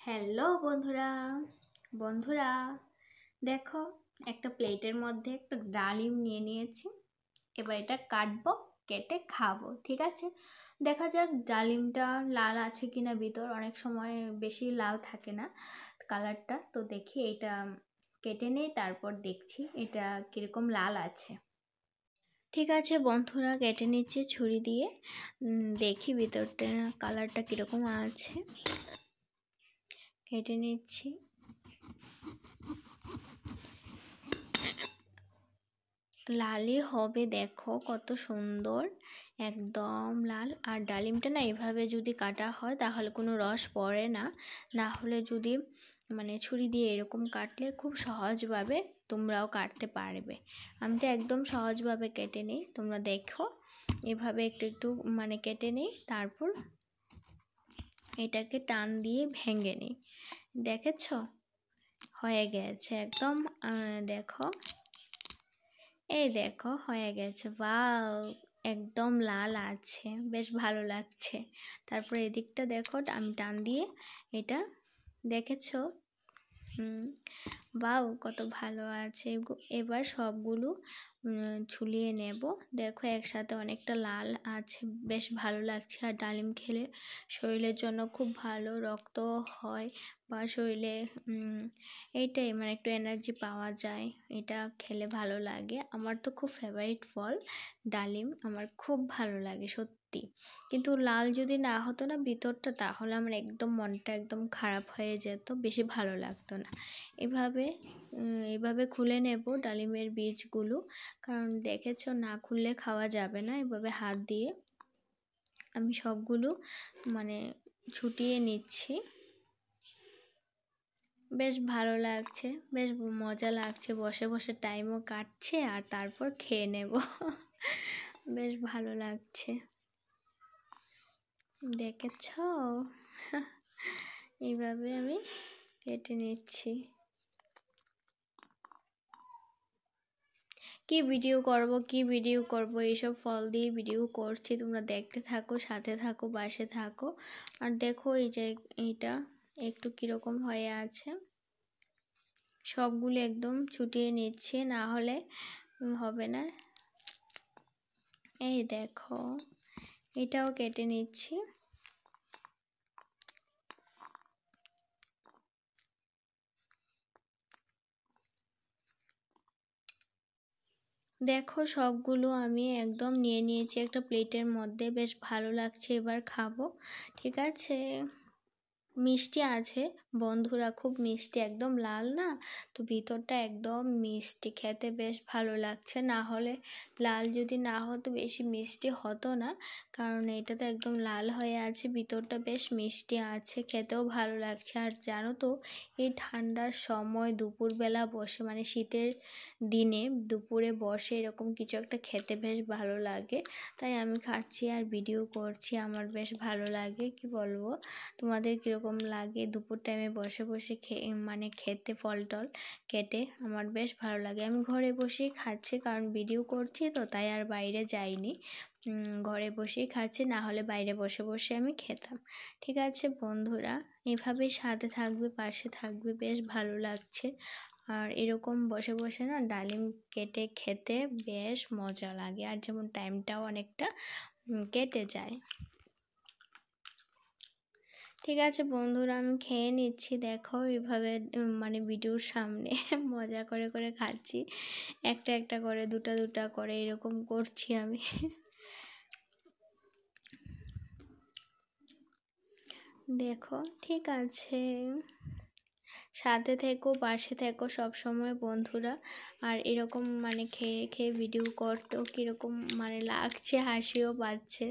Hello বন্ধুরা বন্ধুরা দেখো, একটা প্লেটের মধ্যে একটা ডালিম নিয়ে নিয়েছি। এবার এটা কাটবো, কেটে খাবো। ঠিক আছে, দেখা যাক ডালিমটা লাল আছে কিনা ভিতর। অনেক সময় বেশি লাল থাকে না কালারটা, তো দেখি এটা কেটে নেই, তারপর দেখছি এটা কিরকম লাল আছে। ঠিক আছে বন্ধুরা, কেটে নিচ্ছি ছুরি দিয়ে। দেখি ভিতরটা কালারটা কিরকম আছে। কেটে নিচ্ছি। লালই হবে, দেখো কত সুন্দর, একদম লাল। আর ডালিমটা না এভাবে যদি কাটা হয় তাহলে কোনো রস পড়ে না। না হলে যদি ছুরি দিয়ে এরকম কাটলে খুব সহজভাবে তোমরাও কাটতে পারবে। আমি তো একদম সহজভাবে কেটে নিই, তোমরা দেখো এভাবে একটু একটু কেটে নিই, তারপর এটাকে টান দিয়ে ভেঙে নিই। দেখেছ, হয়ে গেছে একদম। দেখো, এই দেখো হয়ে গেছে। ওয়াও, একদম লাল আছে, বেশ ভালো লাগছে। তারপর এদিকটা দেখো, আমি টান দিয়ে এটা, দেখেছো? বাউ, কত ভালো আছে। এবার সবগুলো ছুলিয়ে নেব। দেখো একসাথে অনেকটা লাল আছে, বেশ ভালো লাগছে। আর ডালিম খেলে শরীরের জন্য খুব ভালো, রক্ত হয় বা শরীরে এইটাই একটু এনার্জি পাওয়া যায়। এটা খেলে ভালো লাগে। আমার তো খুব ফেভারিট ফল ডালিম, আমার খুব ভালো লাগে সত্যি। কিন্তু লাল যদি না হতো না ভিতরটা, তাহলে আমার একদম মনটা একদম খারাপ হয়ে যেত, বেশি ভালো লাগতো না। এভাবে খুলে নেব ডালিমের বীজগুলো, কারণ দেখেছো না খুললে খাওয়া যাবে না। এভাবে হাত দিয়ে আমি সবগুলো ছুটিয়ে নিচ্ছি। বেশ ভালো লাগছে, বেশ মজা লাগছে, বসে বসে টাইমও কাটছে আর তারপর খেয়ে নেব। বেশ ভালো লাগছে, দেখেছ? এইভাবে আমি কেটে নিচ্ছি। কি ভিডিও করব এইসব ফল দিয়ে ভিডিও করছি, তোমরা দেখতে থাকো, সাথে থাকো, পাশে থাকো। আর দেখো এই যে এইটা একটু কিরকম হয়ে আছে, সবগুলো একদম ছুটিয়ে নিচ্ছে, না হলে হবে না। এই দেখো, এটাও কেটে নিচ্ছি। দেখো সবগুলো আমি একদম নিয়ে নিয়েছি একটা প্লেটের মধ্যে, বেশ ভালো লাগছে। এবার খাবো। ঠিক আছে, মিষ্টি আছে বন্ধুরা, খুব মিষ্টি, একদম লাল না, তো ভিতরটা একদম মিষ্টি, খেতে বেশ ভালো লাগছে। না হলে লাল যদি না হতো বেশি মিষ্টি হতো না, কারণ এটা তো একদম লাল হয়ে আছে, ভিতরটা বেশ মিষ্টি আছে, খেতেও ভালো লাগছে। আর জানো তো, এই ঠান্ডার সময় দুপুরবেলা বসে শীতের দিনে দুপুরে বসে এরকম কিছু একটা খেতে বেশ ভালো লাগে, তাই আমি খাচ্ছি আর ভিডিও করছি। আমার বেশ ভালো লাগে, কি বলবো, তোমাদের কীরকম লাগে দুপুর টাইমে বসে বসে খেতে ফল টল কেটে? আমার বেশ ভালো লাগে। আমি ঘরে বসেই খাচ্ছি, কারণ ভিডিও করছি তো, তাই আর বাইরে যাইনি, ঘরে বসেই খাচ্ছি, না হলে বাইরে বসে বসে আমি খেতাম। ঠিক আছে বন্ধুরা, এভাবেই সাথে থাকবে, পাশে থাকবে, বেশ ভালো লাগছে। আর এরকম বসে বসে না ডালিম কেটে খেতে বেশ মজা লাগে, আর যেমন টাইমটাও অনেকটা কেটে যায়। ঠিক আছে বন্ধুরা, আমি খেয়ে নিচ্ছি। দেখো এইভাবে ভিডিওর সামনে মজা করে করে খাচ্ছি, একটা একটা করে, দুটা দুটা করে এরকম করছি আমি। দেখো, ঠিক আছে, সাথে থেকো, পাশে থেকো সব সময় বন্ধুরা। আর এরকম খেয়ে খেয়ে ভিডিও করতেও কীরকম লাগছে, হাসিও পাচ্ছে।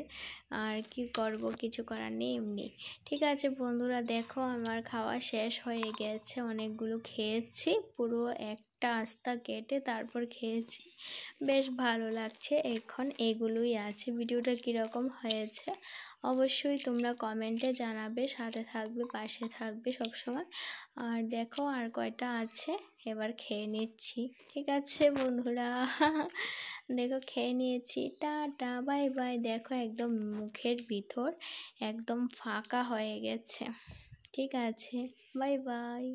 আর কি করব, কিছু করার নেই, এমনি। ঠিক আছে বন্ধুরা, দেখো আমার খাওয়া শেষ হয়ে গেছে, অনেকগুলো খেয়েছি, পুরো একটা আস্তা কেটে তারপর খেয়েছি, বেশ ভালো লাগছে। এখন এগুলোই আছে। ভিডিওটা কীরকম হয়েছে অবশ্যই তোমরা কমেন্টে জানাবে, সাথে থাকবে, পাশে থাকবে সব সময়। আর দেখো আর কয়টা আছে, এবার খেয়ে নিচ্ছি। ঠিক আছে বন্ধুরা, দেখো খেয়ে নিয়েছি, টাটা বাই বাই। দেখো একদম মুখের ভিতর একদম ফাঁকা হয়ে গেছে। ঠিক আছে। Bye bye.